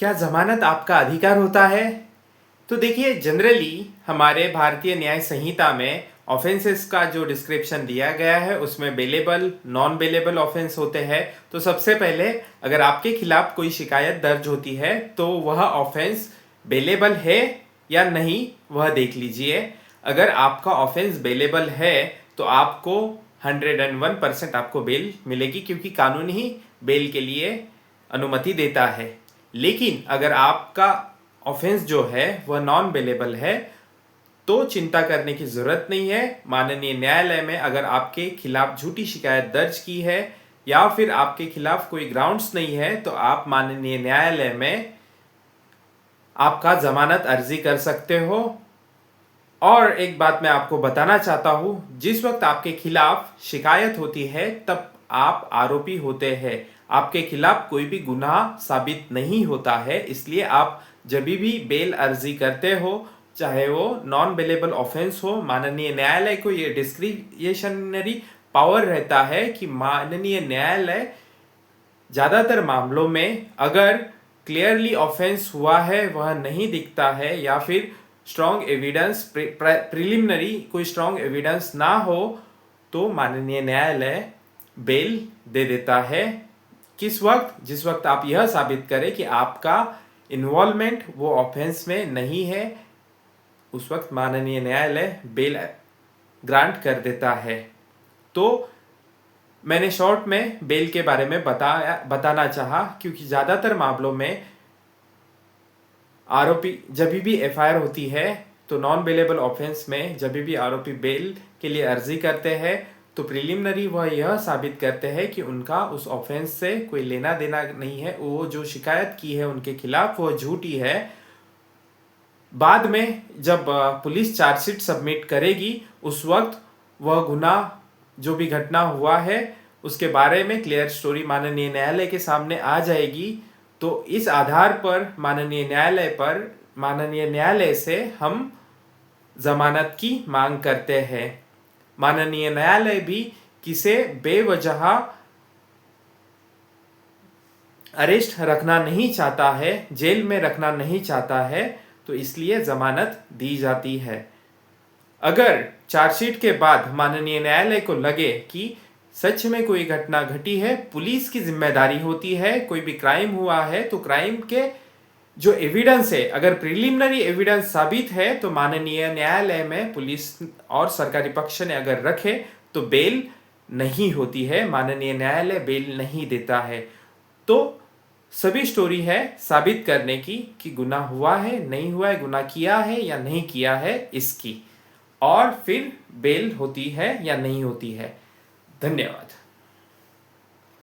क्या जमानत आपका अधिकार होता है? तो देखिए, जनरली हमारे भारतीय न्याय संहिता में ऑफेंसेस का जो डिस्क्रिप्शन दिया गया है उसमें बेलेबल, नॉन बेलेबल ऑफेंस होते हैं। तो सबसे पहले अगर आपके खिलाफ कोई शिकायत दर्ज होती है तो वह ऑफेंस बेलेबल है या नहीं वह देख लीजिए। अगर आपका ऑफेंस बेलेबल है तो आपको 101% आपको बेल मिलेगी, क्योंकि कानून ही बेल के लिए अनुमति देता है। लेकिन अगर आपका ऑफेंस जो है वह नॉन बेलेबल है तो चिंता करने की जरूरत नहीं है। माननीय न्यायालय में अगर आपके खिलाफ झूठी शिकायत दर्ज की है या फिर आपके खिलाफ कोई ग्राउंड्स नहीं है तो आप माननीय न्यायालय में आपका जमानत अर्जी कर सकते हो। और एक बात मैं आपको बताना चाहता हूं, जिस वक्त आपके खिलाफ शिकायत होती है तब आप आरोपी होते हैं, आपके खिलाफ कोई भी गुनाह साबित नहीं होता है। इसलिए आप जब भी बेल अर्जी करते हो, चाहे वो नॉन बेलेबल ऑफेंस हो, माननीय न्यायालय को ये डिस्क्रिशनरी पावर रहता है कि माननीय न्यायालय ज़्यादातर मामलों में अगर क्लियरली ऑफेंस हुआ है वह नहीं दिखता है या फिर स्ट्रॉन्ग एविडेंस प्रिलिमिनरी कोई स्ट्रॉन्ग एविडेंस ना हो तो माननीय न्यायालय बेल दे देता है। किस वक्त? जिस वक्त आप यह साबित करें कि आपका इन्वॉल्वमेंट वो ऑफेंस में नहीं है, उस वक्त माननीय न्यायालय बेल ग्रांट कर देता है। तो मैंने शॉर्ट में बेल के बारे में बताना चाहा, क्योंकि ज़्यादातर मामलों में आरोपी जब भी एफआईआर होती है तो नॉन बेलेबल ऑफेंस में जब भी आरोपी बेल के लिए अर्जी करते हैं तो प्रिलिमिनरी वह यह साबित करते हैं कि उनका उस ऑफेंस से कोई लेना देना नहीं है, वो जो शिकायत की है उनके खिलाफ वो झूठी है। बाद में जब पुलिस चार्जशीट सबमिट करेगी उस वक्त वह गुनाह जो भी घटना हुआ है उसके बारे में क्लियर स्टोरी माननीय न्यायालय के सामने आ जाएगी। तो इस आधार पर माननीय न्यायालय से हम जमानत की मांग करते हैं। माननीय न्यायालय भी किसे बेवजह अरेस्ट रखना नहीं चाहता है, जेल में रखना नहीं चाहता है, तो इसलिए जमानत दी जाती है। अगर चार्जशीट के बाद माननीय न्यायालय को लगे कि सच में कोई घटना घटी है, पुलिस की जिम्मेदारी होती है, कोई भी क्राइम हुआ है तो क्राइम के जो एविडेंस है, अगर प्रिलिमिनरी एविडेंस साबित है तो माननीय न्यायालय में पुलिस और सरकारी पक्ष ने अगर रखे तो बेल नहीं होती है, माननीय न्यायालय बेल नहीं देता है। तो सभी स्टोरी है साबित करने की कि गुनाह हुआ है, नहीं हुआ है, गुनाह किया है या नहीं किया है इसकी, और फिर बेल होती है या नहीं होती है। धन्यवाद।